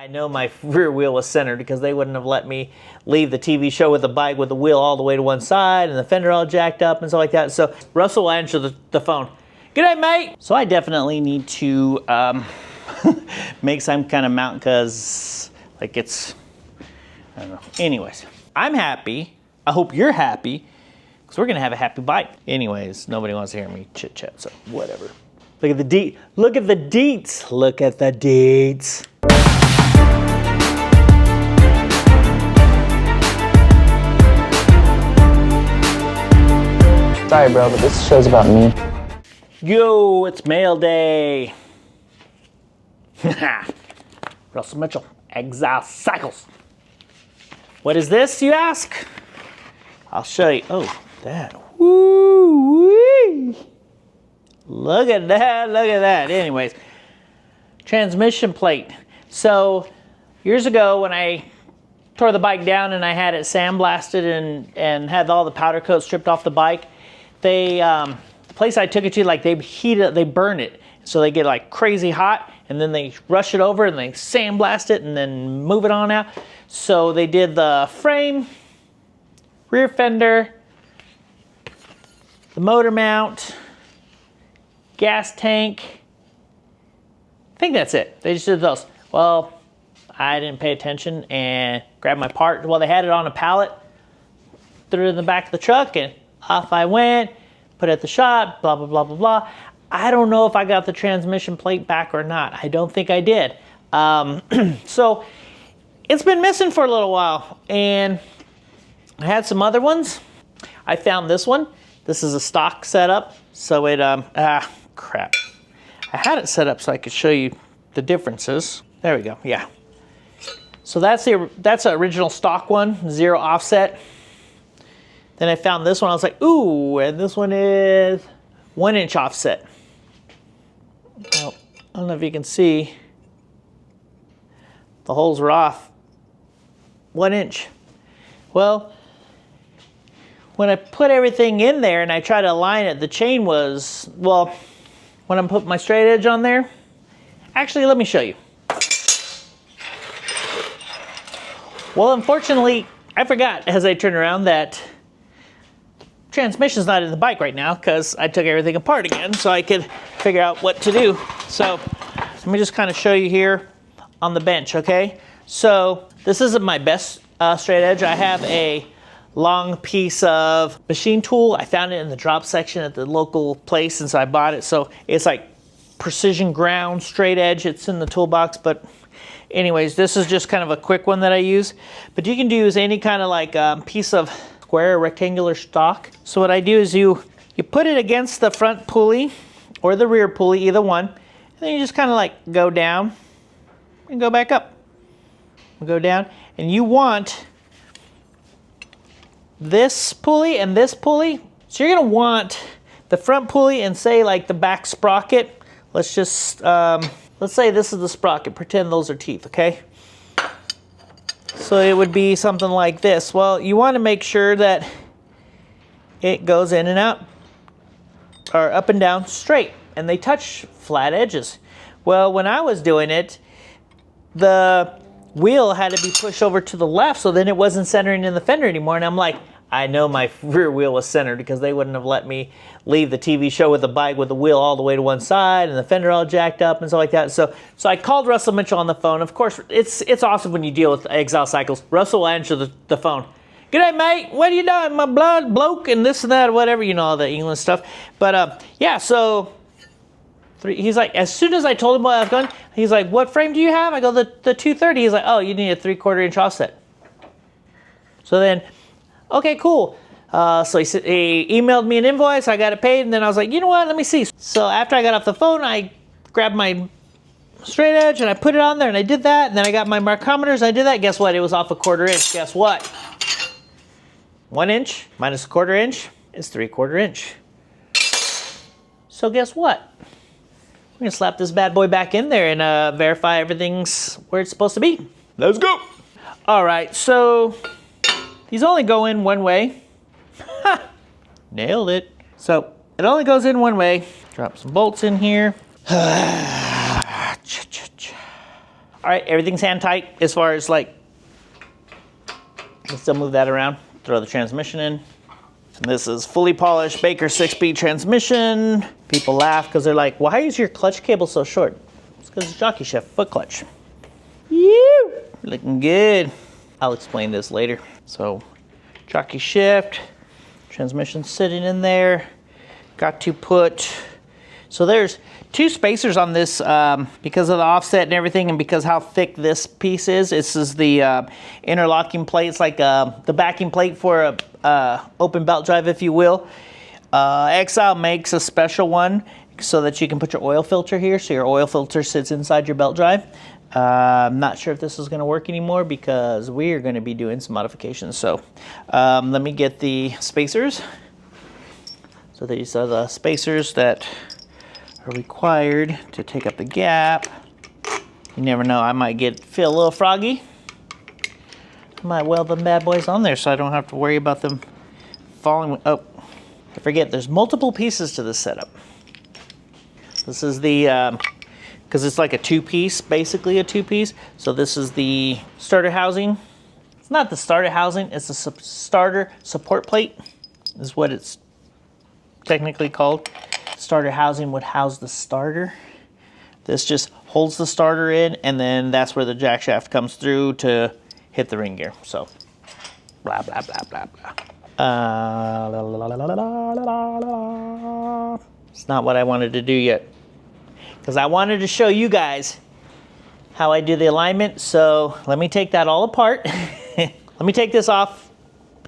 I know my rear wheel was centered because they wouldn't have let me leave the TV show with the bike with the wheel all the way to one side and the fender all jacked up and stuff like that. So Russell will answer the phone. G'day, mate. So I definitely need to make some kind of mount because like it's, I don't know. Anyways, I'm happy. I hope you're happy because we're going to have a happy bike. Anyways, nobody wants to hear me chit chat, so whatever. Look at the look at the deets. Look at the deets. Sorry, bro, but this show's about me. Yo, it's mail day. Russell Mitchell, Exile Cycles. What is this, you ask? I'll show you. Oh, that. Woo-wee. Look at that, look at that. Anyways, transmission plate. So, years ago when I tore the bike down and I had it sandblasted and had all the powder coat stripped off the bike, they, the place I took it to, like they heat it, they burn it. So they get like crazy hot and then they rush it over and they sandblast it and then move it on out. So they did the frame, rear fender, the motor mount, gas tank. I think that's it. They just did those. Well, I didn't pay attention and grabbed my part. Well, they had it on a pallet, threw it in the back of the truck, and off I went, put it at the shop, blah, blah, blah, blah, blah. I don't know if I got the transmission plate back or not. I don't think I did. So it's been missing for a little while, and I had some other ones. I found this one. This is a stock setup, so it, crap. I had it set up so I could show you the differences. There we go, yeah. So that's the original stock one, 0 offset. Then I found this one, I was like, ooh, and this one is 1-inch offset. Well, I don't know if you can see, the holes are off, 1 inch. Well, when I put everything in there and I tried to align it, the chain was, well, when I put my straight edge on there, actually, let me show you. Well, unfortunately, I forgot as I turned around that transmission's not in the bike right now because I took everything apart again so I could figure out what to do. So let me just kind of show you here on the bench, okay? So this isn't my best straight edge. I have a long piece of machine tool. I found it in the drop section at the local place, and so I bought it. So it's like precision ground straight edge. It's in the toolbox, but anyways, this is just kind of a quick one that I use. But you can use any kind of like piece of square or rectangular stock. So what I do is you put it against the front pulley or the rear pulley, either one, and then you just kind of like go down and go back up. Go down, and you want this pulley and this pulley. So you're gonna want the front pulley and say like the back sprocket. Let's just, let's say this is the sprocket. Pretend those are teeth, okay? So it would be something like this. Well, you want to make sure that it goes in and out, or up and down straight, and they touch flat edges. Well, when I was doing it, the wheel had to be pushed over to the left, so then it wasn't centering in the fender anymore. And I'm like, I know my rear wheel was centered because they wouldn't have let me leave the TV show with the bike with the wheel all the way to one side and the fender all jacked up and stuff like that. So I called Russell Mitchell on the phone. Of course, it's awesome when you deal with Exile Cycles. Russell will answer the phone. G'day, mate. What are you doing? My blood, bloke, and this and that, whatever, you know, all the English stuff. But yeah, so he's like, as soon as I told him what I was going, he's like, what frame do you have? I go, the 230. He's like, oh, you need a 3/4 inch offset. So then, okay, cool. So he emailed me an invoice, I got it paid, and then I was like, you know what, let me see. So after I got off the phone, I grabbed my straight edge and I put it on there and I did that, and then I got my micrometers, I did that. Guess what, it was off a 1/4 inch. Guess what? 1 inch minus a 1/4 inch is 3/4 inch. So guess what? We're gonna slap this bad boy back in there and verify everything's where it's supposed to be. Let's go. All right, so these only go in one way. Ha! Nailed it. So it only goes in one way. Drop some bolts in here. All All right, everything's hand tight as far as like, let's still move that around, throw the transmission in. And this is fully polished Baker 6-speed transmission. People laugh because they're like, why is your clutch cable so short? It's because it's jockey shift foot clutch. You looking good. I'll explain this later. So jockey shift, transmission sitting in there. Got to put, so there's 2 spacers on this because of the offset and everything, and because how thick this piece is. This is the interlocking plate. It's like the backing plate for a open belt drive, if you will. Exile makes a special one so that you can put your oil filter here, so your oil filter sits inside your belt drive. I'm not sure if this is going to work anymore because we are going to be doing some modifications. So let me get the spacers. So these are the spacers that are required to take up the gap. You never know, I might feel a little froggy. I might weld them bad boys on there so I don't have to worry about them falling. Oh, I forget, there's multiple pieces to this setup. This is the, because it's like a 2-piece, basically a 2-piece. So this is the starter housing. It's not the starter housing, it's the starter support plate is what it's technically called. Starter housing would house the starter. This just holds the starter in, and then that's where the jack shaft comes through to hit the ring gear. So, blah, blah, blah, blah, blah. It's not what I wanted to do yet, because I wanted to show you guys how I do the alignment. So let me take that all apart. Let me take this off.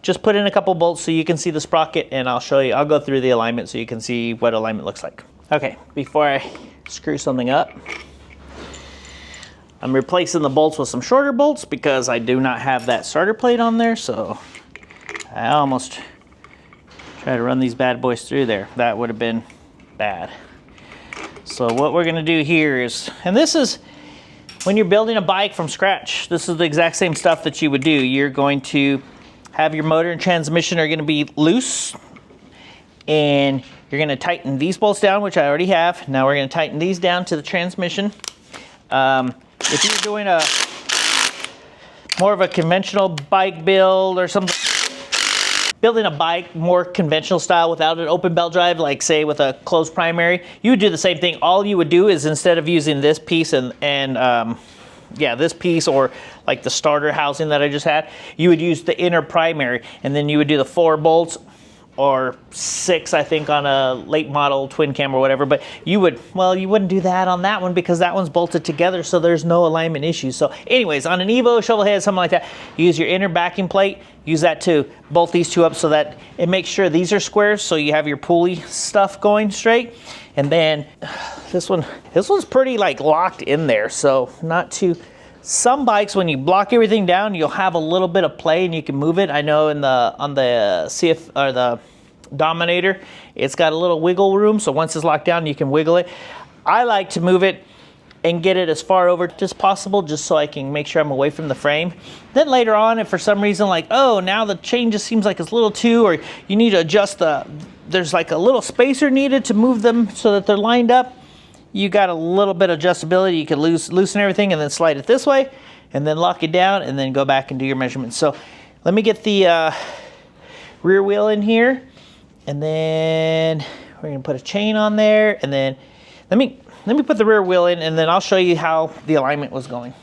Just put in a couple bolts so you can see the sprocket, and I'll show you. I'll go through the alignment so you can see what alignment looks like. Okay, before I screw something up, I'm replacing the bolts with some shorter bolts because I do not have that starter plate on there. So I almost tried to run these bad boys through there. That would have been bad. So what we're gonna do here is, and this is when you're building a bike from scratch, this is the exact same stuff that you would do. You're going to have your motor and transmission are going to be loose, and you're going to tighten these bolts down, which I already have. Now we're going to tighten these down to the transmission. If you're doing more of a conventional bike build or something, building a bike more conventional style without an open belt drive, like say with a closed primary, you would do the same thing. All you would do is, instead of using this piece and yeah, this piece, or like the starter housing that I just had, you would use the inner primary, and then you would do the 4 bolts or 6, I think, on a late model twin cam or whatever. But you would, well, you wouldn't do that on that one because that one's bolted together, so there's no alignment issues. So anyways, on an Evo, shovel head, something like that, you use your inner backing plate, use that to bolt these 2 up so that it makes sure these are squares, so you have your pulley stuff going straight. And then this one's pretty like locked in there, so not too. Some bikes, when you block everything down, you'll have a little bit of play and you can move it. I know on the CF or the Dominator, it's got a little wiggle room, so once it's locked down, you can wiggle it. I like to move it and get it as far over as possible, just so I can make sure I'm away from the frame. Then later on, if for some reason, like, oh, now the chain just seems like it's a little too, or you need to adjust there's like a little spacer needed to move them so that they're lined up, you got a little bit of adjustability. You can loosen everything and then slide it this way, and then lock it down, and then go back and do your measurements. So let me get the rear wheel in here, and then we're gonna put a chain on there, and then let me put the rear wheel in, and then I'll show you how the alignment was going.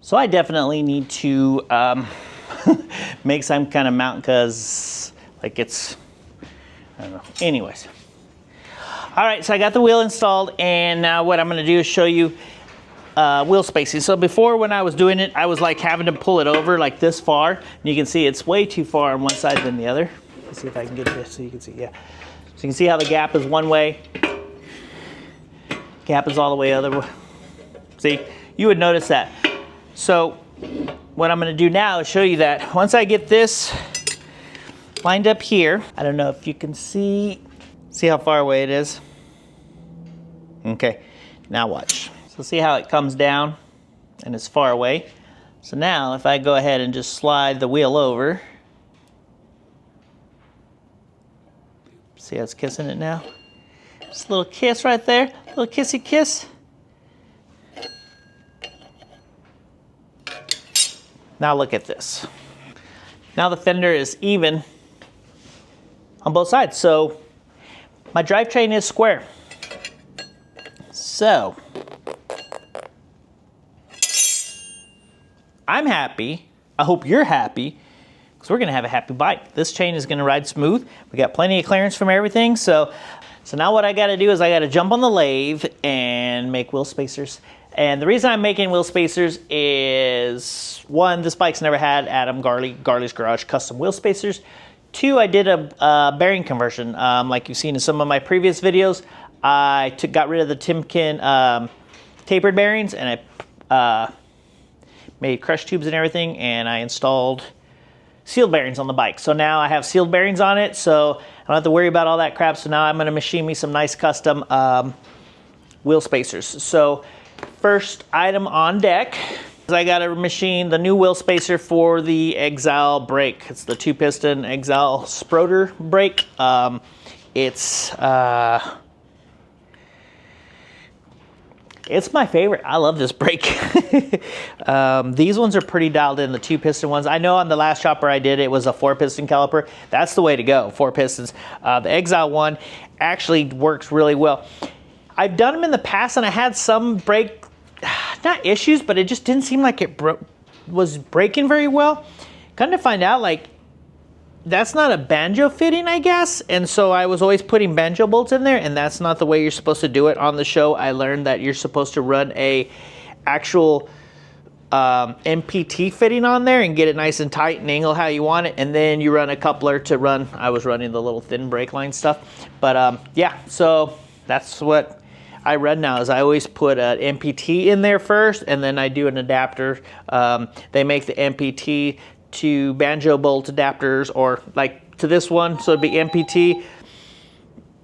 So I definitely need to make some kind of mount, because like it's, I don't know. Anyways. All right, so I got the wheel installed, and now what I'm gonna do is show you wheel spacing. So before, when I was doing it, I was like having to pull it over like this far. And you can see it's way too far on one side than the other. Let's see if I can get this so you can see, yeah. So you can see how the gap is one way. Gap is all the way other way. See, you would notice that. So what I'm gonna do now is show you that once I get this lined up here, I don't know if you can see how far away it is? Okay, now watch. So see how it comes down and it's far away? So now if I go ahead and just slide the wheel over, see how it's kissing it now? Just a little kiss right there, a little kissy kiss. Now look at this. Now the fender is even on both sides. So my drivetrain is square. So I'm happy. I hope you're happy, because we're gonna have a happy bike. This chain is gonna ride smooth. We got plenty of clearance from everything. So now what I gotta do is I gotta jump on the lathe and make wheel spacers. And the reason I'm making wheel spacers is, one, this bike's never had Adam Garley's Garage custom wheel spacers. Two, I did a bearing conversion. Like you've seen in some of my previous videos, I got rid of the Timken tapered bearings, and I made crush tubes and everything, and I installed sealed bearings on the bike. So now I have sealed bearings on it, so I don't have to worry about all that crap. So now I'm gonna machine me some nice custom wheel spacers. So first item on deck is I gotta machine the new wheel spacer for the Exile brake. It's the 2-piston Exile Sprotor brake. It's my favorite. I love this brake. These ones are pretty dialed in, the 2-piston ones. I know on the last chopper I did, it was a 4-piston caliper. That's the way to go, 4 pistons. The Exile one actually works really well. I've done them in the past, and I had some brake, not issues, but it just didn't seem like it was braking very well. Come to find out, like, that's not a banjo fitting, I guess. And so I was always putting banjo bolts in there, and that's not the way you're supposed to do it. On the show, I learned that you're supposed to run a actual MPT fitting on there and get it nice and tight and angle how you want it. And then you run a coupler to run. I was running the little thin brake line stuff. But yeah, so that's what I read now, is I always put an MPT in there first, and then I do an adapter. They make the MPT to banjo bolt adapters, or like to this one, so it'd be MPT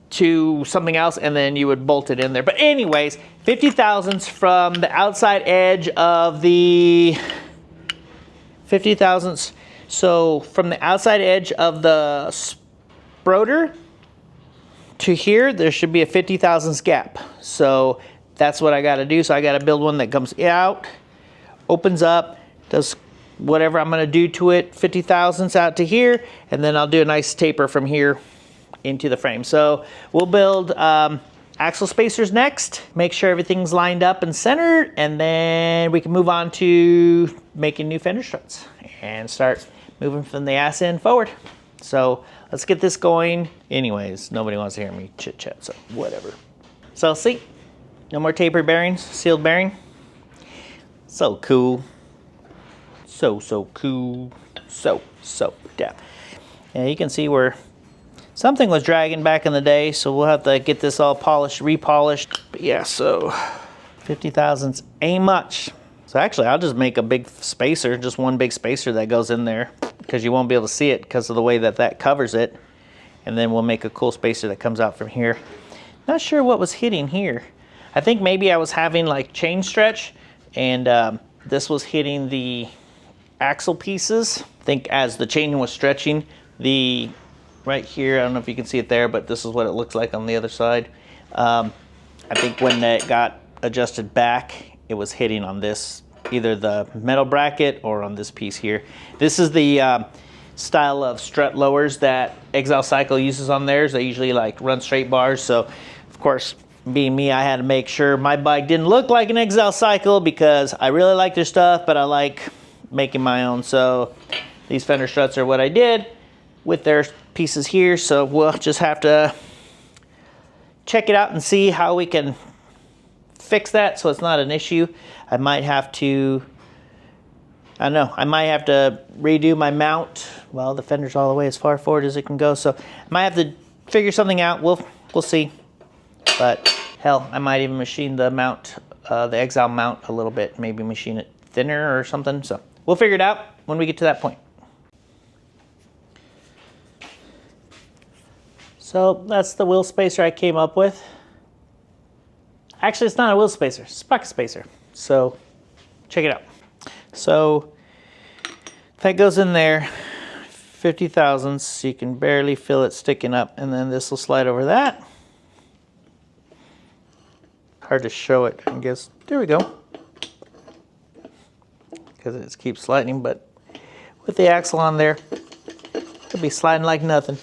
to something else, and then you would bolt it in there. But anyways, 50 thousandths from the outside edge of the 50 thousandths. So from the outside edge of the Sprotor to here, there should be a 50 thousandths gap. So that's what I got to do. So I got to build one that comes out, opens up, does whatever I'm going to do to it, 50 thousandths out to here, and then I'll do a nice taper from here into the frame. So we'll build axle spacers next, make sure everything's lined up and centered, and then we can move on to making new fender struts and start moving from the ass end forward. So let's get this going. Anyways, nobody wants to hear me chit chat, so whatever. So see, no more tapered bearings, sealed bearing. So cool. So cool. So deaf. Yeah, you can see where something was dragging back in the day, so we'll have to get this all polished, repolished. But yeah, so 50 thousandths ain't much. So actually, I'll just make a big spacer, just one big spacer that goes in there, because you won't be able to see it because of the way that covers it. And then we'll make a cool spacer that comes out from here. Not sure what was hitting here. I think maybe I was having like chain stretch, and this was hitting the axle pieces. I think as the chain was stretching, right here, I don't know if you can see it there, but this is what it looks like on the other side. I think when it got adjusted back, it was hitting on this, either the metal bracket or on this piece here. This is the style of strut lowers that Exile Cycle uses on theirs. They usually like run straight bars. So of course, being me, I had to make sure my bike didn't look like an Exile Cycle, because I really like their stuff, but I like making my own. So these fender struts are what I did with their pieces here. So we'll just have to check it out and see how we can fix that so it's not an issue. I might have to, I don't know, I might have to redo my mount. Well, the fender's all the way as far forward as it can go, so I might have to figure something out. We'll see. But hell, I might even machine the mount, the Exile mount a little bit, maybe machine it thinner or something. So we'll figure it out when we get to that point. So that's the wheel spacer I came up with. Actually, it's not a wheel spacer, it's a sprocket spacer. So check it out. So that goes in there, 50 thousandths. You can barely feel it sticking up, and then this will slide over that. Hard to show it, I guess. There we go. because it keeps sliding, but with the axle on there, it'll be sliding like nothing.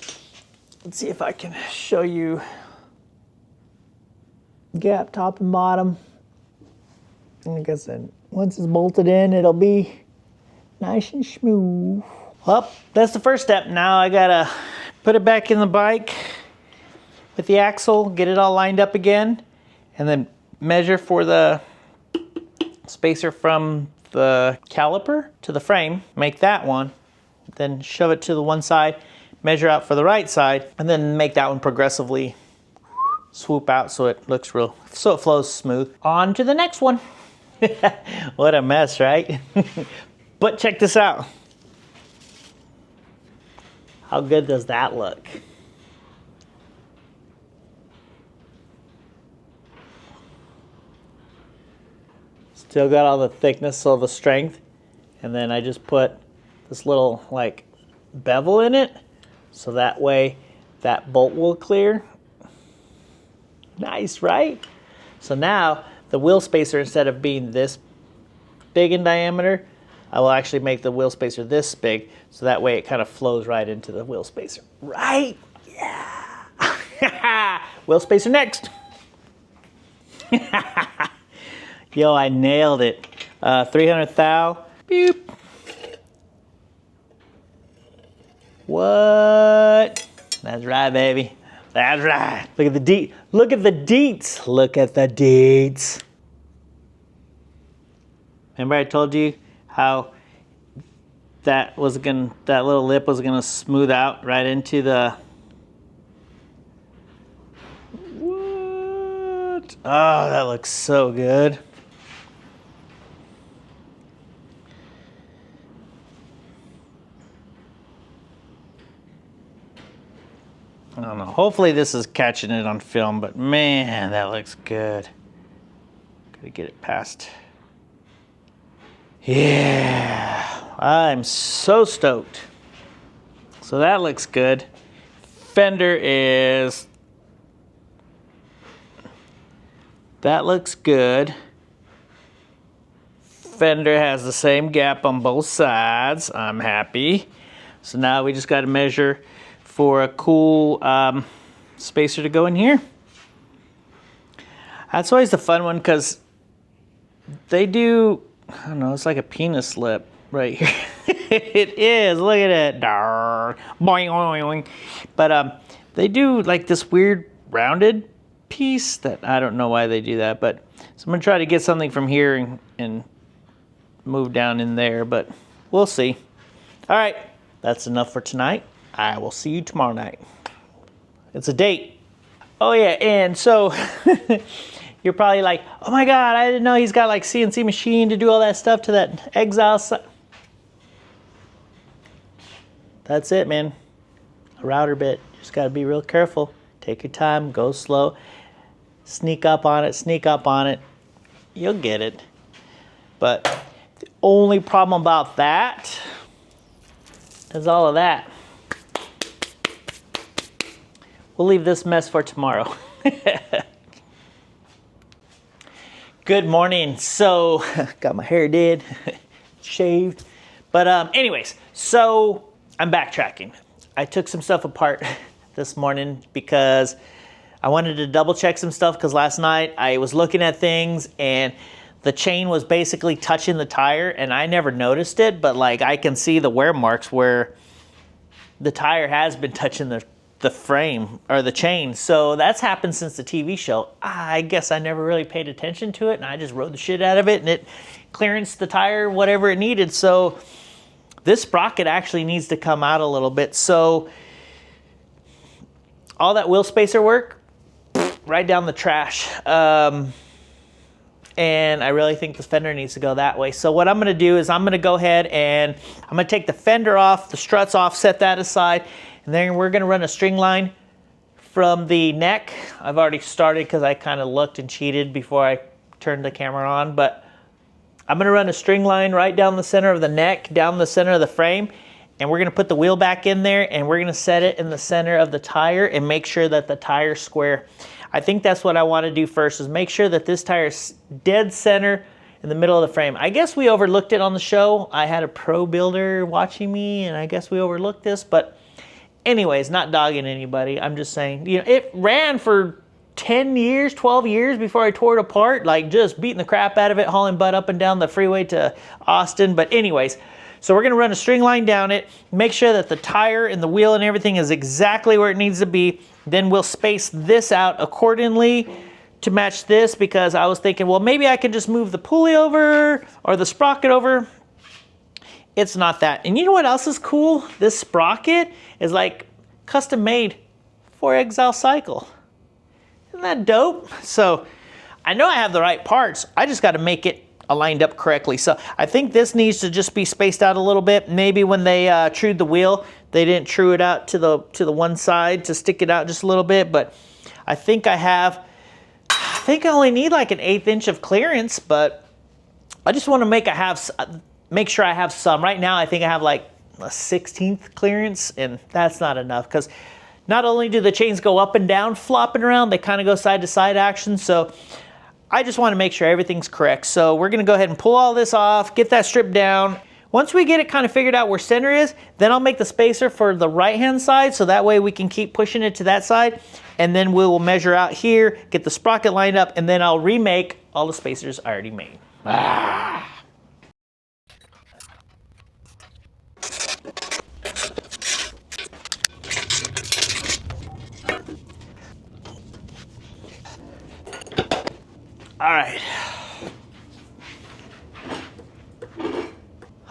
Let's see if I can show you gap top and bottom. And like I said, once it's bolted in, it'll be nice and smooth. Well, that's the first step. Now I gotta put it back in the bike with the axle, get it all lined up again, and then measure for the spacer from the caliper to the frame, make that one, then shove it to the one side, measure out for the right side, and then make that one progressively swoop out so it looks real, so it flows smooth. On to the next one. What a mess, right? But check this out. How good does that look? Still got all the thickness, so the strength. And then I just put this little like bevel in it, so that way that bolt will clear. Nice, right? So now the wheel spacer, instead of being this big in diameter, I will actually make the wheel spacer this big, so that way it kind of flows right into the wheel spacer. Right? Yeah. Wheel spacer next. Yo, I nailed it. 300 thou. Beep. What? That's right, baby. That's right. Look at the deets. Look at the deets. Look at the deets. Remember I told you how that little lip was gonna smooth out right into the. What? Oh, that looks so good. I don't know. Hopefully this is catching it on film, but man, that looks good. Gotta get it past. Yeah, I'm so stoked. So that looks good. Fender is, that looks good. Fender has the same gap on both sides. I'm happy. So now we just got to measure for a cool spacer to go in here. That's always the fun one because they do, I don't know, it's like a penis lip right here. It is, look at it. Boing, boing, boing. But they do like this weird rounded piece that I don't know why they do that, but so I'm gonna try to get something from here and move down in there, but we'll see. All right, that's enough for tonight. I will see you tomorrow night. It's a date. Oh yeah, and so you're probably like, oh my God, I didn't know he's got like CNC machine to do all that stuff to that Exile. That's it, man. A router bit. Just gotta be real careful. Take your time, go slow. Sneak up on it, sneak up on it. You'll get it. But the only problem about that is all of that. We'll leave this mess for tomorrow. Good morning. So, got my hair did, shaved. But anyways, so I'm backtracking. I took some stuff apart this morning because I wanted to double check some stuff because last night I was looking at things and the chain was basically touching the tire and I never noticed it, but like I can see the wear marks where the tire has been touching the frame or the chain. So that's happened since the TV show. I guess I never really paid attention to it and I just rode the shit out of it and it clearanced the tire, whatever it needed. So this sprocket actually needs to come out a little bit. So all that wheel spacer work, right down the trash. And I really think the fender needs to go that way. So what I'm gonna do is I'm gonna go ahead and I'm gonna take the fender off, the struts off, set that aside, and then we're gonna run a string line from the neck. I've already started because I kind of looked and cheated before I turned the camera on, but I'm gonna run a string line right down the center of the neck, down the center of the frame, and we're gonna put the wheel back in there and we're gonna set it in the center of the tire and make sure that the tire's square. I think that's what I wanna do first, is make sure that this tire is dead center in the middle of the frame. I guess we overlooked it on the show. I had a pro builder watching me, and I guess we overlooked this. But anyways, not dogging anybody. I'm just saying, you know, it ran for 10 years, 12 years before I tore it apart, like just beating the crap out of it, hauling butt up and down the freeway to Austin. But anyways, so we're gonna run a string line down it, make sure that the tire and the wheel and everything is exactly where it needs to be. Then we'll space this out accordingly to match this, because I was thinking, well, maybe I can just move the pulley over or the sprocket over. It's not that. And you know what else is cool? This sprocket is like custom made for Exile Cycle. Isn't that dope? So I know I have the right parts. I just got to make it aligned up correctly. So I think this needs to just be spaced out a little bit. Maybe when they trued the wheel, they didn't true it out to the one side to stick it out just a little bit. But I think I only need like an 1/8 inch of clearance, but I just want to make sure I have some. Right now I think I have like a 1/16 clearance, and that's not enough, because not only do the chains go up and down flopping around, they kind of go side to side action. So I just want to make sure everything's correct. So we're going to go ahead and pull all this off, get that stripped down. Once we get it kind of figured out where center is, then I'll make the spacer for the right hand side, so that way we can keep pushing it to that side. And then we will measure out here, get the sprocket lined up, and then I'll remake all the spacers I already made.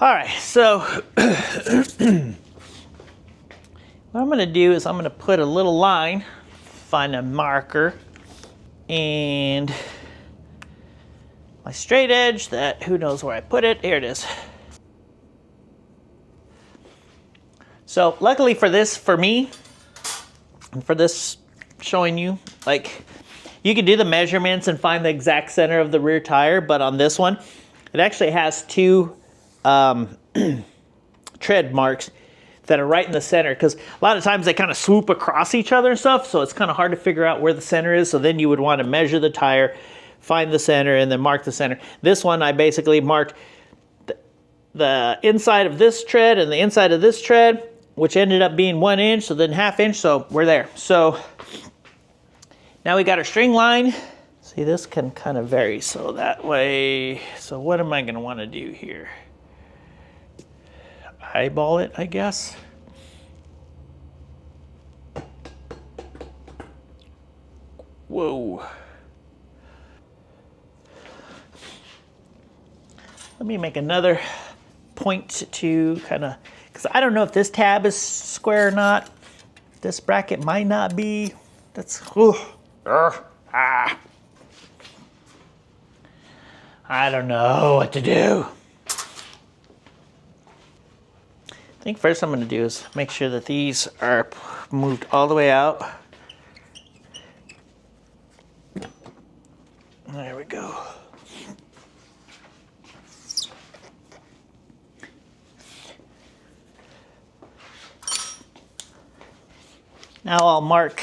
All right, so what I'm gonna do is I'm gonna put a little line, find a marker, and my straight edge that, who knows where I put it, here it is. So luckily for this, for me, and for this showing you, like, you can do the measurements and find the exact center of the rear tire, but on this one, it actually has two tread marks that are right in the center, because a lot of times they kind of swoop across each other and stuff, so it's kind of hard to figure out where the center is. So then you would want to measure the tire, find the center, and then mark the center. This one I basically marked the inside of this tread and the inside of this tread, which ended up being 1 inch, so then 1/2 inch, so we're there. So now we got our string line. See, this can kind of vary, so that way, so what am I going to want to do here? Eyeball it, I guess. Whoa. Let me make another point to kind of, because I don't know if this tab is square or not. This bracket might not be. That's, I don't know what to do. I think first I'm going to do is make sure that these are moved all the way out. There we go. Now I'll mark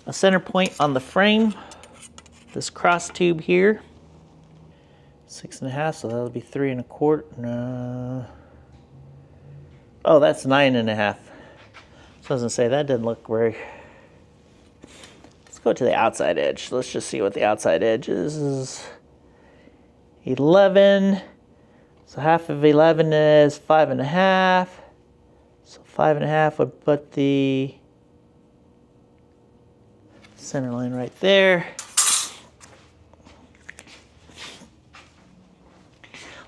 a center point on the frame, this cross tube here, 6 1/2, so that'll be 3 1/4. No. Oh, that's 9 1/2. So I was gonna say that didn't look very. Let's go to the outside edge. Let's just see what the outside edge is. This is 11. So 1/2 of 11 is 5 1/2. So 5 1/2 would put the center line right there.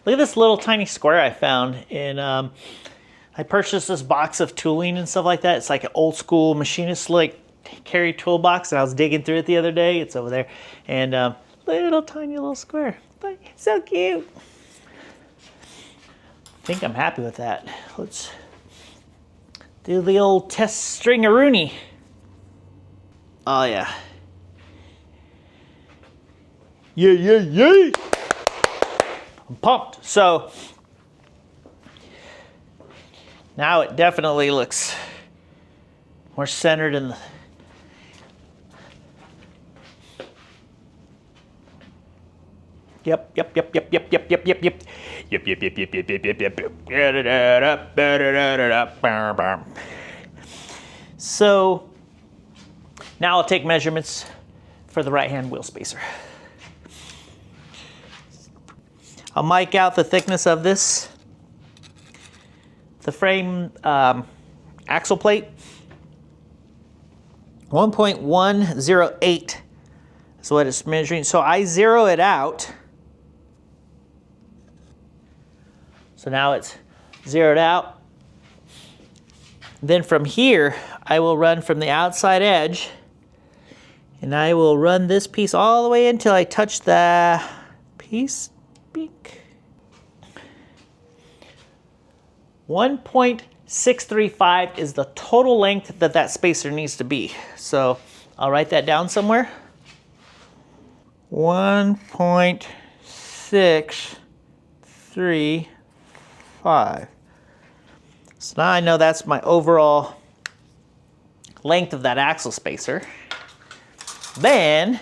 Look at this little tiny square I found in. I purchased this box of tooling and stuff like that. It's like an old school machinist like carry toolbox, and I was digging through it the other day. It's over there, and little tiny little square, but so cute. I think I'm happy with that. Let's do the old test string-a-rooney. Oh yeah. Yeah. I'm pumped. So now it definitely looks more centered in the Yep. So now I'll take measurements for the right-hand wheel spacer. I'll mic out the thickness of this. The frame axle plate, 1.108 is what it's measuring. So I zero it out. So now it's zeroed out. Then from here, I will run from the outside edge, and I will run this piece all the way until I touch the piece. Beak. 1.635 is the total length that that spacer needs to be. So I'll write that down somewhere. 1.635. So now I know that's my overall length of that axle spacer. Then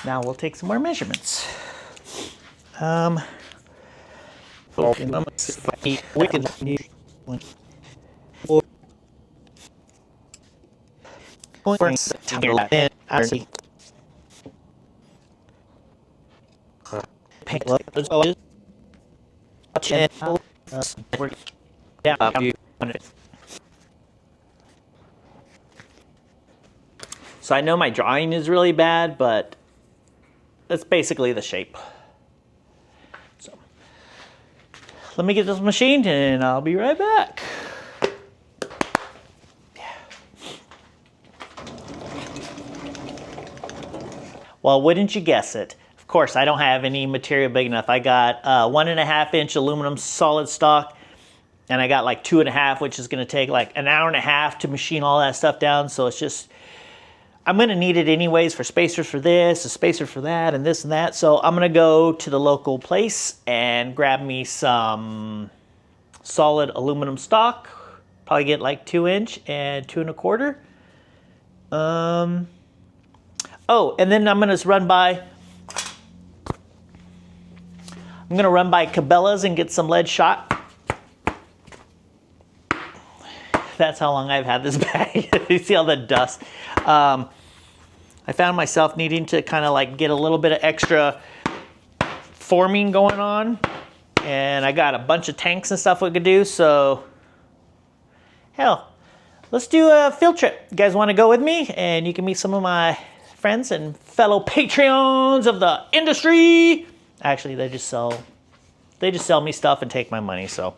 now we'll take some more measurements. So I know my drawing is really bad, but that's basically the shape. So let me get this machined and I'll be right back. Well, wouldn't you guess it? Of course, I don't have any material big enough. I got 1.5 inch aluminum solid stock, and I got like 2.5, which is gonna take like an hour and a half to machine all that stuff down. So it's just, I'm gonna need it anyways for spacers for this, a spacer for that, and this and that. So I'm gonna go to the local place and grab me some solid aluminum stock. Probably get like 2 inch and 2.25. Oh, and then I'm gonna run by Cabela's and get some lead shot. That's how long I've had this bag. You see all the dust. I found myself needing to kind of like get a little bit of extra forming going on. And I got a bunch of tanks and stuff we could do, so hell, let's do a field trip. You guys wanna go with me? And you can meet some of my friends and fellow Patreons of the industry. Actually, they just sell me stuff and take my money, so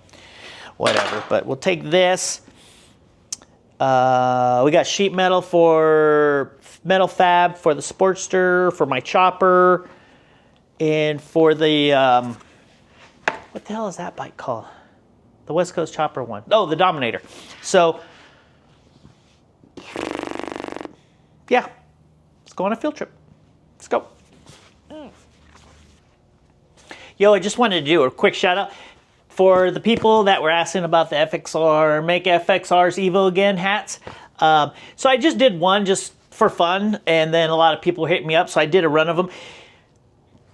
whatever. But we'll take this. We got sheet metal for metal fab for the Sportster, for my chopper, and for the what the hell is that bike called? The West Coast chopper one. Oh, the Dominator. So yeah. Let's go on a field trip. Let's go. Yo, I just wanted to do a quick shout out for the people that were asking about the FXR, Make FXRs Evo Again hats. So I just did one just for fun, and then a lot of people hit me up, so I did a run of them.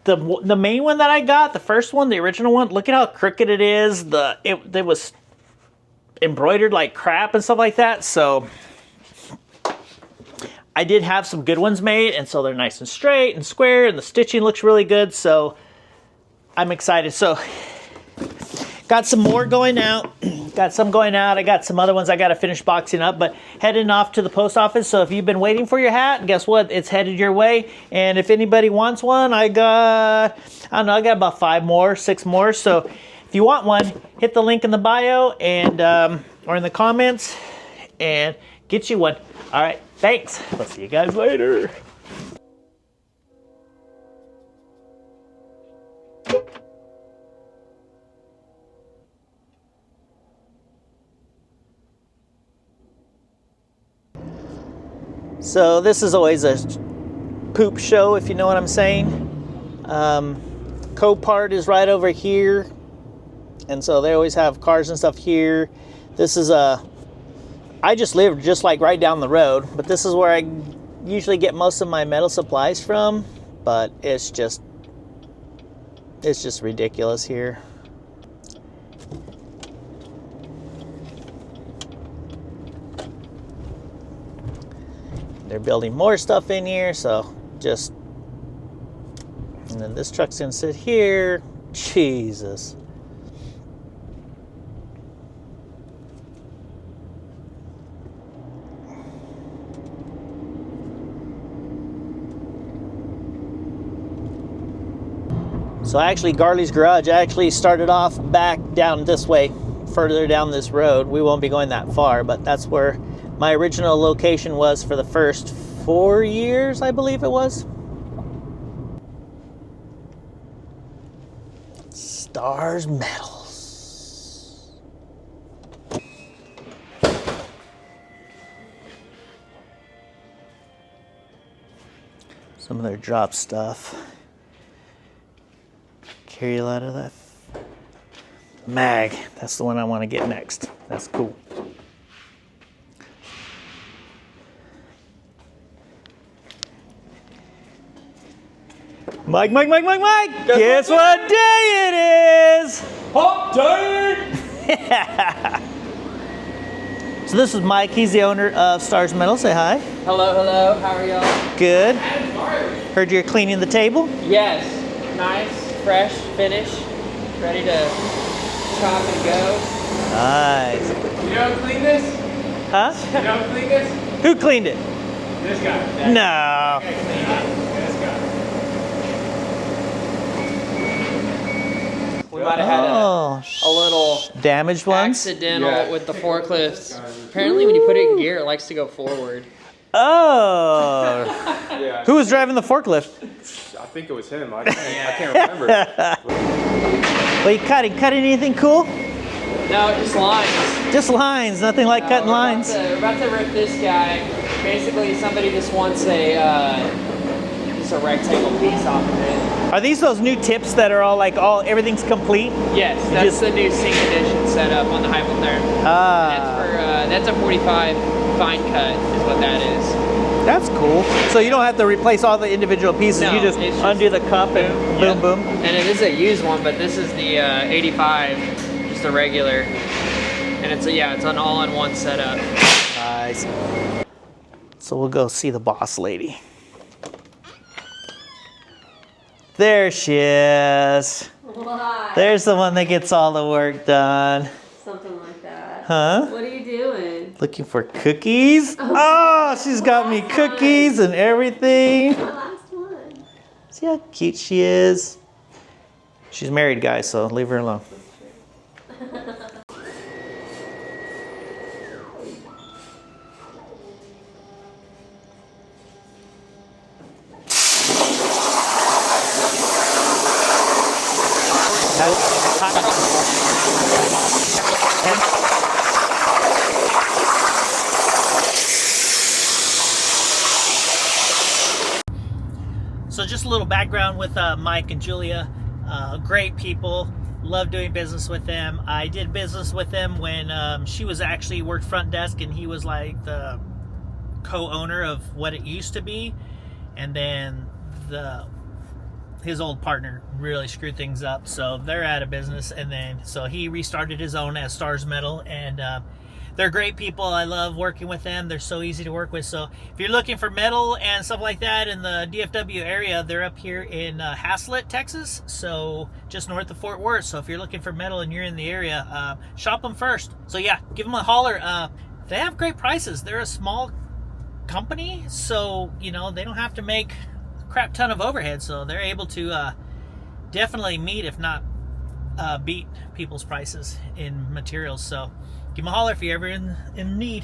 The main one that I got, the first one, the original one, look at how crooked it is. It was embroidered like crap and stuff like that, so I did have some good ones made, and so they're nice and straight and square, and the stitching looks really good, so I'm excited. So got some more going out. Got some going out. I got some other ones I got to finish boxing up, but heading off to the post office. So if you've been waiting for your hat, guess what? It's headed your way. And if anybody wants one, I got about 5 more, 6 more. So if you want one, hit the link in the bio and or in the comments and get you one. All right. Thanks. I'll see you guys later. So this is always a poop show, if you know what I'm saying. Copart is right over here, and so they always have cars and stuff here. This is I just live just like right down the road, but this is where I usually get most of my metal supplies from, but it's just ridiculous here. They're building more stuff in here, so just, and then this truck's gonna sit here. Jesus. So actually, Garley's Garage actually started off back down this way, further down this road. We won't be going that far, but that's where my original location was for the first 4 years, I believe it was. Stars Metals. Some of their drop stuff. Carry a lot of that. Mag, that's the one I want to get next. That's cool. Mike, guess what day it is? Hump day! So this is Mike, he's the owner of Stars Metal. Say hi. Hello, how are y'all? Good. Heard you're cleaning the table? Yes, nice, fresh, finish, ready to chop and go. Nice. You know who cleaned this? Huh? You know who cleaned this? Who cleaned it? This guy. No. This guy. We might have had a little damaged ones? accidental with the forklift. Apparently when you put it in gear, it likes to go forward. Oh. Yeah. Who was driving the forklift? I think it was him. I can't remember. Well, you cut anything cool? No, just lines. Just lines, nothing like cutting lines. We're about to rip this guy. Basically, somebody just wants a rectangle piece off of it. Are these those new tips that are all everything's complete? Yes, that's the new Sync Edition setup on the Hypotherm. That's a 45 fine cut is what that is. That's cool. So you don't have to replace all the individual pieces. No, you just it's undo the cup and boom, boom. And it is a used one, but this is the 85, just a regular. And it's an all-in-one setup. Nice. So we'll go see the boss lady. There she is. Why? There's the one that gets all the work done. Something like that. Huh? What are you doing? Looking for cookies? Oh, she's got me cookies and everything. My last one. See how cute she is? She's married, guys, so leave her alone. So just a little background with Mike and Julia. Great people. Love doing business with them. I did business with them when she was actually worked front desk and he was like the co-owner of what it used to be. And then his old partner really screwed things up. So they're out of business. And then so he restarted his own as Stars Metal. And they're great people. I love working with them. They're so easy to work with. So if you're looking for metal and stuff like that in the DFW area, they're up here in Haslett, Texas. So just north of Fort Worth. So if you're looking for metal and you're in the area, shop them first. So yeah, give them a holler. They have great prices. They're a small company. So, you know, they don't have to make a crap ton of overhead. So they're able to definitely meet, if not beat people's prices in materials. So give them a holler if you're ever in need.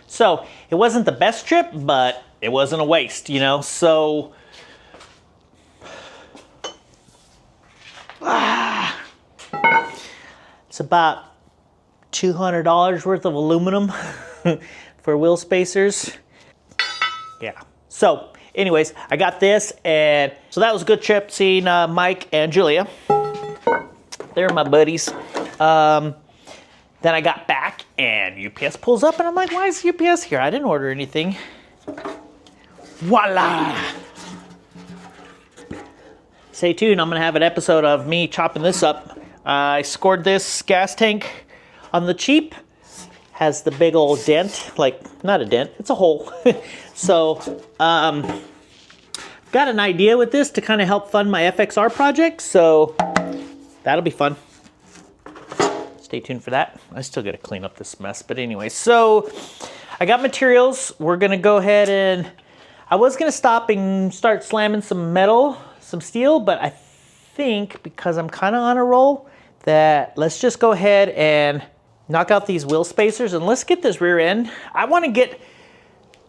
So it wasn't the best trip, but it wasn't a waste, you know. So it's about $200 worth of aluminum for wheel spacers. Yeah. So anyways, I got this, and so that was a good trip seeing Mike and Julia. They're my buddies. Then I got back, and UPS pulls up, and I'm like, why is UPS here? I didn't order anything. Voila! Stay tuned. I'm going to have an episode of me chopping this up. I scored this gas tank on the cheap. Has the big old dent. Like, not a dent. It's a hole. So, got an idea with this to kind of help fund my FXR project. So, that'll be fun. Stay tuned for that. I still got to clean up this mess. But anyway, so I got materials. We're going to go ahead and... I was going to stop and start slamming some metal, some steel, but I think because I'm kind of on a roll that let's just go ahead and knock out these wheel spacers and let's get this rear end. I want to get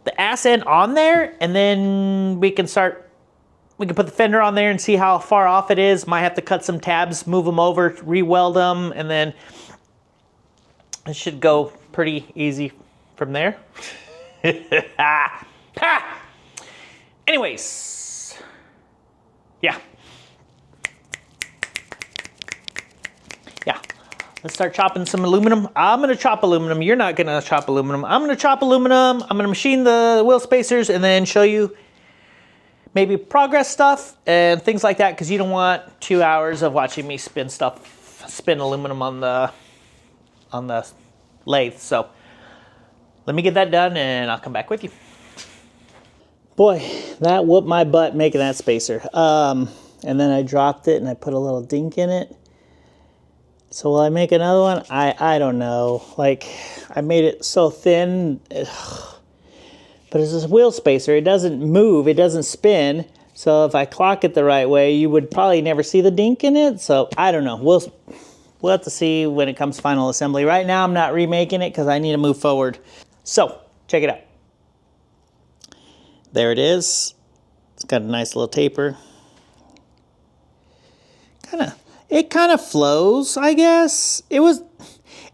the ass end on there and then we can put the fender on there and see how far off it is. Might have to cut some tabs, move them over, re-weld them, and then it should go pretty easy from there. Anyways, yeah. Let's start chopping some aluminum. I'm gonna chop aluminum. You're not gonna chop aluminum. I'm gonna chop aluminum. I'm gonna machine the wheel spacers and then show you maybe progress stuff and things like that because you don't want 2 hours of watching me spin aluminum on the lathe. So let me get that done and I'll come back with you. Boy, that whooped my butt making that spacer. And then I dropped it and I put a little dink in it. So will I make another one? I don't know. Like, I made it so thin. But it's this wheel spacer. It doesn't move. It doesn't spin. So if I clock it the right way, you would probably never see the dink in it. So I don't know. We'll have to see when it comes final assembly. Right now, I'm not remaking it because I need to move forward. So, check it out. There it is. It's got a nice little taper. It kind of flows, I guess.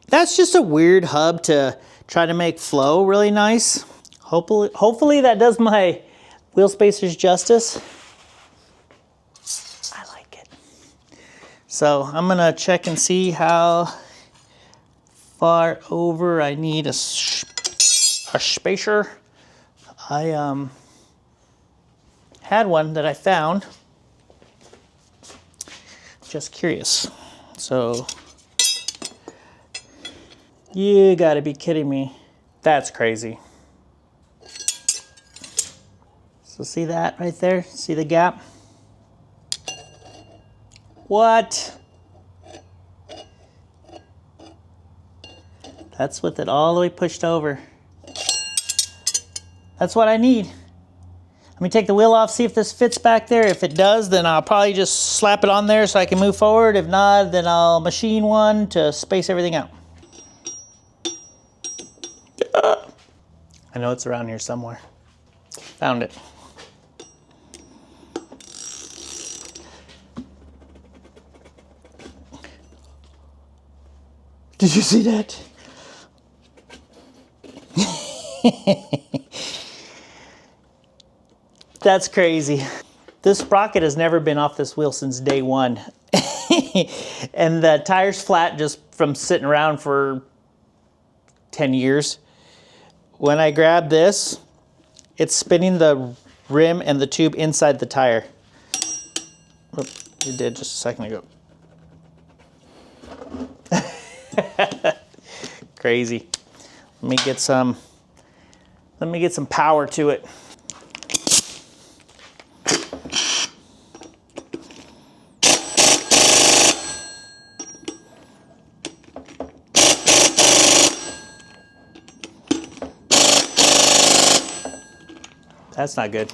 That's just a weird hub to try to make flow really nice. Hopefully that does my wheel spacers justice. I like it. So I'm gonna check and see how far over I need a spacer. I had one that I found. Just curious. So, you gotta be kidding me. That's crazy. So see that right there? See the gap? What? That's with it all the way pushed over. That's what I need. Let me take the wheel off, see if this fits back there. If it does, then I'll probably just slap it on there so I can move forward. If not, then I'll machine one to space everything out. I know it's around here somewhere. Found it. Did you see that? That's crazy. This sprocket has never been off this wheel since day one. And the tire's flat just from sitting around for 10 years. When I grab this, it's spinning the rim and the tube inside the tire. Oop, it did just a second ago. Crazy. Let me get some power to it. That's not good.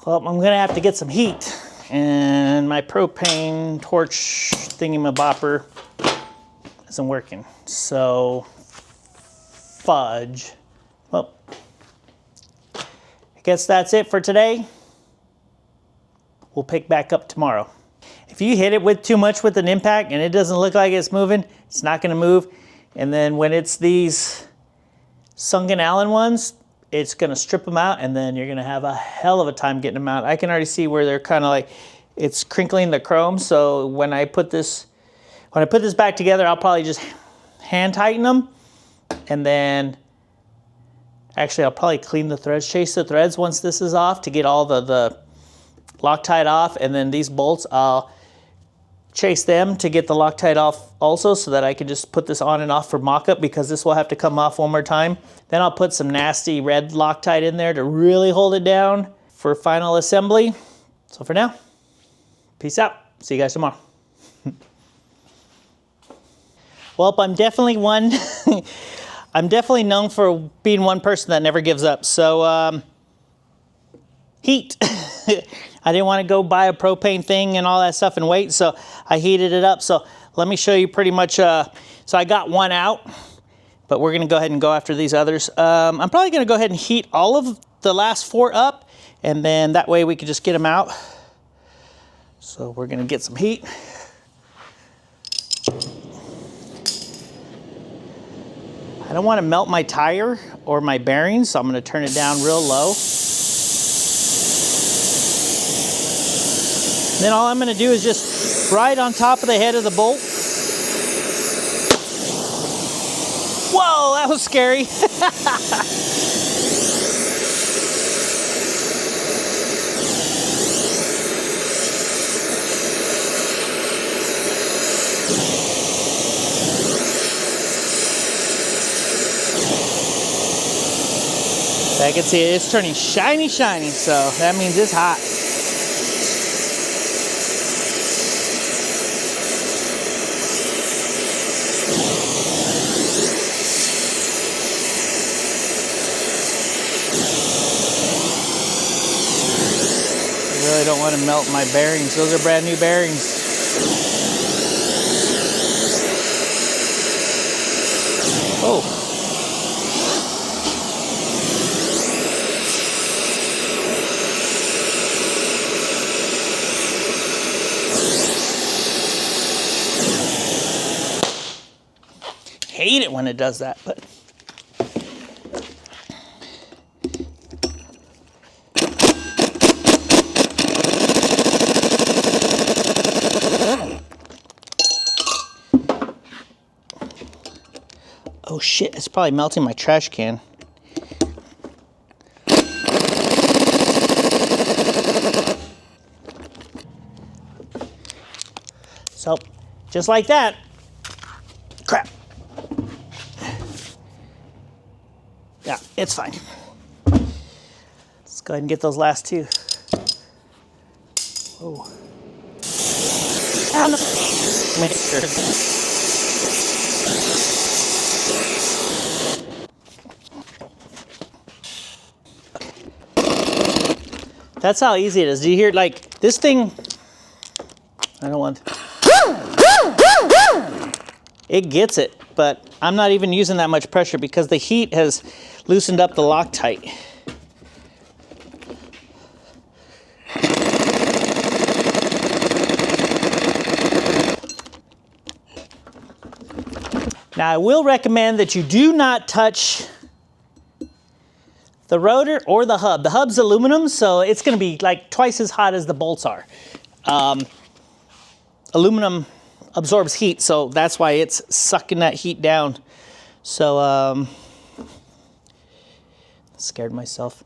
Well, I'm gonna have to get some heat, and my propane torch thingy-mabopper isn't working. So, fudge. Well, I guess that's it for today. We'll pick back up tomorrow. If you hit it with too much with an impact and it doesn't look like it's moving, it's not gonna move. And then when it's these sunken Allen ones, it's gonna strip them out and then you're gonna have a hell of a time getting them out. I can already see where they're kind of like, it's crinkling the chrome. So when I put this back together, I'll probably just hand tighten them. And then, actually I'll probably clean the threads, chase the threads once this is off to get all the Loctite off. And then these bolts, I'll chase them to get the Loctite off also so that I can just put this on and off for mock-up because this will have to come off one more time. Then I'll put some nasty red Loctite in there to really hold it down for final assembly. So for now, peace out. See you guys tomorrow. Well, I'm definitely one. I'm definitely known for being one person that never gives up. So, heat. I didn't want to go buy a propane thing and all that stuff and wait, so I heated it up. So let me show you pretty much, so I got one out, but we're gonna go ahead and go after these others. I'm probably gonna go ahead and heat all of the last 4 up, and then that way we can just get them out. So we're gonna get some heat. I don't wanna melt my tire or my bearings, so I'm gonna turn it down real low. Then all I'm gonna do is just right on top of the head of the bolt. Whoa, that was scary. I can see it's turning shiny, so that means it's hot. I really don't want to melt my bearings. Those are brand new bearings. Oh. Hate it when it does that, but oh shit, it's probably melting my trash can. So, just like that. Crap. Yeah, it's fine. Let's go ahead and get those last 2. Oh. Make sure. That's how easy it is. Do you hear, like, this thing? I don't want. It gets it, but I'm not even using that much pressure because the heat has loosened up the Loctite. Now I will recommend that you do not touch the rotor or the hub. The hub's aluminum, so it's gonna be like twice as hot as the bolts are. Aluminum absorbs heat, so that's why it's sucking that heat down. So, scared myself.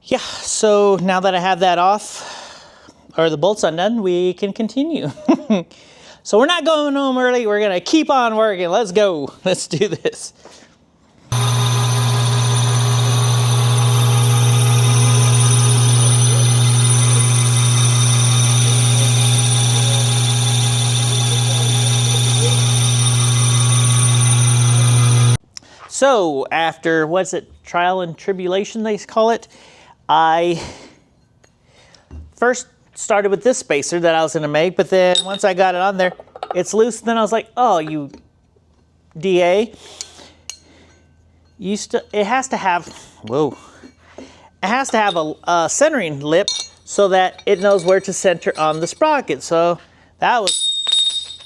Yeah, so now that I have that off, or the bolts undone, we can continue. So we're not going home early, we're gonna keep on working. Let's go, let's do this. So after, what's it, trial and tribulation they call it, I first started with this spacer that I was gonna make, but then once I got it on there, it's loose, and then I was like, oh, you DA, it has to have, whoa, it has to have a centering lip so that it knows where to center on the sprocket. So that was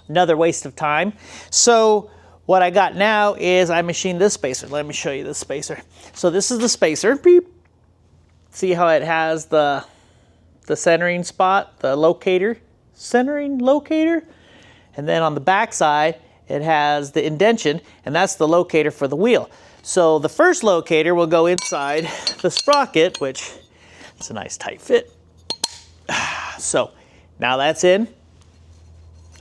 another waste of time. So what I got now is I machined this spacer. Let me show you this spacer. So this is the spacer. Beep. See how it has the centering spot, the locator, centering locator? And then on the back side, it has the indentation, and that's the locator for the wheel. So the first locator will go inside the sprocket, which is a nice tight fit. So now that's in.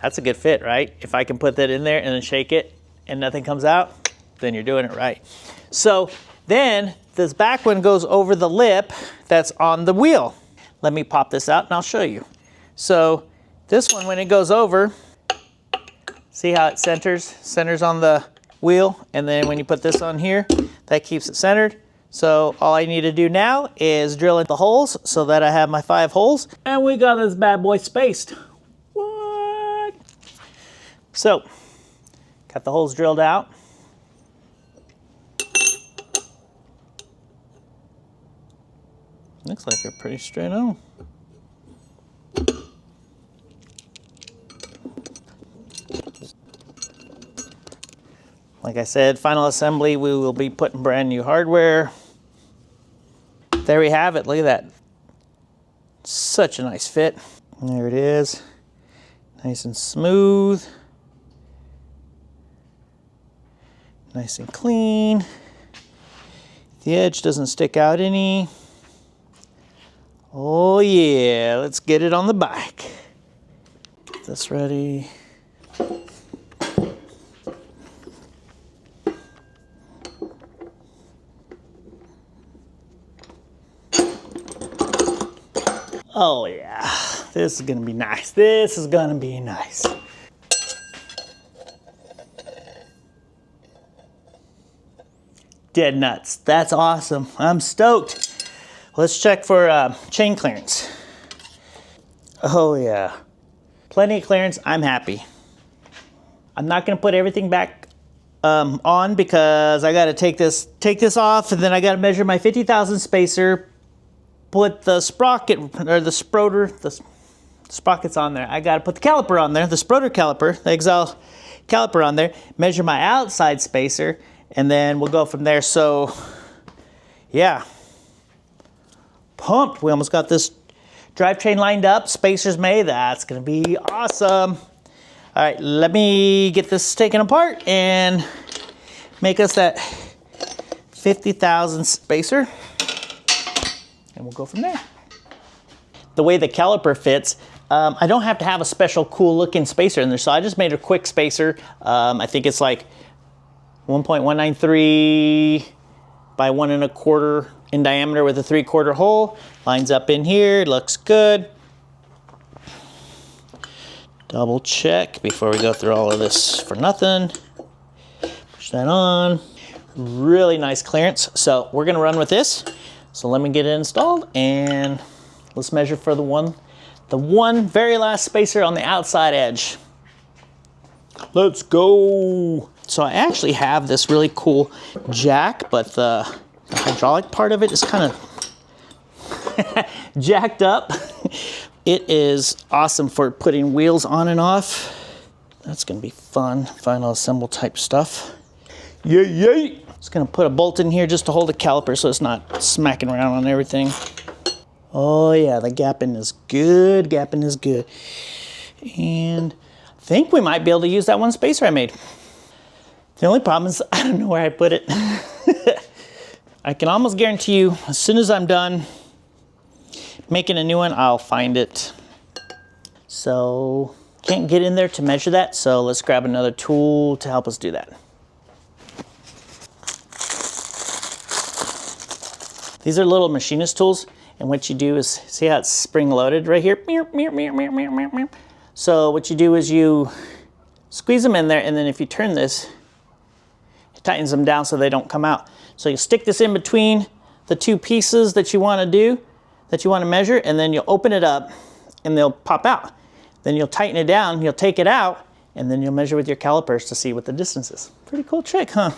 That's a good fit, right? If I can put that in there and then shake it and nothing comes out, then you're doing it right. So then this back one goes over the lip that's on the wheel. Let me pop this out and I'll show you. So this one, when it goes over, see how it centers on the wheel, and then when you put this on here, that keeps it centered. So all I need to do now is drill in the holes so that I have my 5 holes, and we got this bad boy spaced. What? So, got the holes drilled out. Looks like they're pretty straight on. Like I said, final assembly, we will be putting brand new hardware. There we have it, look at that. Such a nice fit. There it is, nice and smooth. Nice and clean. The edge doesn't stick out any. Oh yeah, let's get it on the bike. Get this ready. Oh yeah, this is gonna be nice. This is gonna be nice. Dead nuts. That's awesome. I'm stoked. Let's check for chain clearance. Oh yeah, plenty of clearance. I'm happy. I'm not gonna put everything back on because I gotta take this off, and then I gotta measure my 50,000 spacer. Put the sprocket or the Sprotor, the sprockets on there. I gotta put the caliper on there, the Sprotor caliper, the Exile caliper on there. Measure my outside spacer, and then we'll go from there. So, yeah, pumped. We almost got this drivetrain lined up. Spacers made. That's gonna be awesome. All right, let me get this taken apart and make us that 50,000 spacer. And we'll go from there. The way the caliper fits, I don't have to have a special cool looking spacer in there, so I just made a quick spacer. I think it's like 1.193 by 1 1/4 in diameter with a 3/4 hole. Lines up in here, looks good. Double check before we go through all of this for nothing. Push that on. Really nice clearance. So we're gonna run with this. So let me get it installed and let's measure for the one very last spacer on the outside edge. Let's go. So I actually have this really cool jack, but the hydraulic part of it is kind of jacked up. It is awesome for putting wheels on and off. That's gonna be fun, final assemble type stuff. Yay, yay. Just gonna put a bolt in here just to hold the caliper so it's not smacking around on everything. Oh yeah, the gapping is good, gapping is good. And I think we might be able to use that one spacer I made. The only problem is I don't know where I put it. I can almost guarantee you, as soon as I'm done making a new one, I'll find it. So, can't get in there to measure that, so let's grab another tool to help us do that. These are little machinist tools, and what you do is, see how it's spring loaded right here? So what you do is you squeeze them in there, and then if you turn this, it tightens them down so they don't come out. So you stick this in between the two pieces that you want to do, that you want to measure, and then you'll open it up and they'll pop out. Then you'll tighten it down, you'll take it out, and then you'll measure with your calipers to see what the distance is. Pretty cool trick, huh?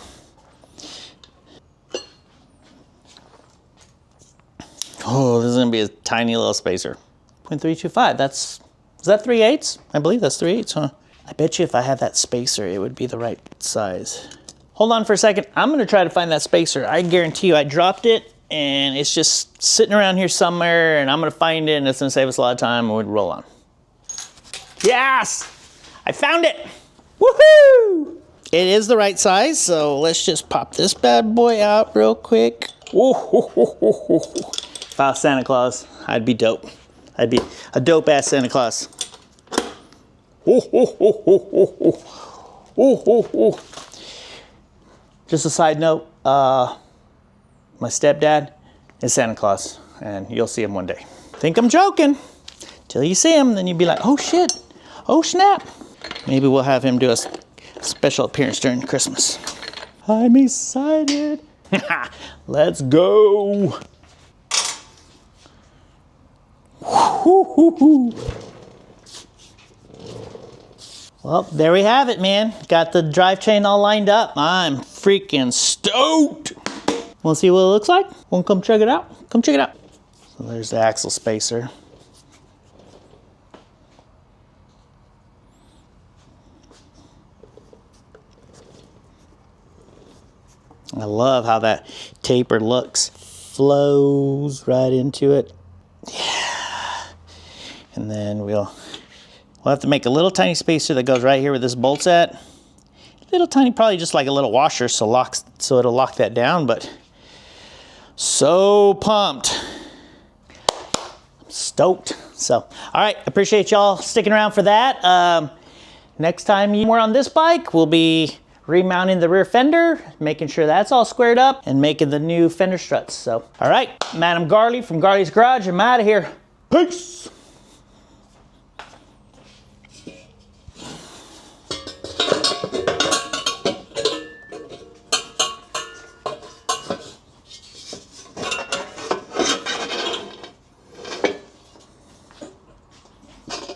Oh, this is gonna be a tiny little spacer. 0.325, is that 3/8? I believe that's 3/8, huh? I bet you if I had that spacer, it would be the right size. Hold on for a second. I'm gonna try to find that spacer. I guarantee you I dropped it and it's just sitting around here somewhere and I'm gonna find it and it's gonna save us a lot of time and we'd roll on. Yes! I found it! Woohoo! It is the right size, so let's just pop this bad boy out real quick. If I was Santa Claus, I'd be dope. I'd be a dope ass Santa Claus. Just a side note, my stepdad is Santa Claus, and you'll see him one day. Think I'm joking. Till you see him, then you'll be like, oh shit, oh snap. Maybe we'll have him do a special appearance during Christmas. I'm excited. Let's go. Well, there we have it, man. Got the drive chain all lined up. I'm freaking stoked. Want to see what it looks like? Want to come check it out? Come check it out. So there's the axle spacer. I love how that taper looks. Flows right into it. Yeah. And then we'll have to make a little tiny spacer that goes right here where this bolt's at. Little tiny, probably just like a little washer so it'll lock that down, but so pumped. I'm stoked. So, all right, appreciate y'all sticking around for that. Next time we're on this bike, we'll be remounting the rear fender, making sure that's all squared up, and making the new fender struts. So, all right, Madam Garley from Garley's Garage, I'm out of here. Peace.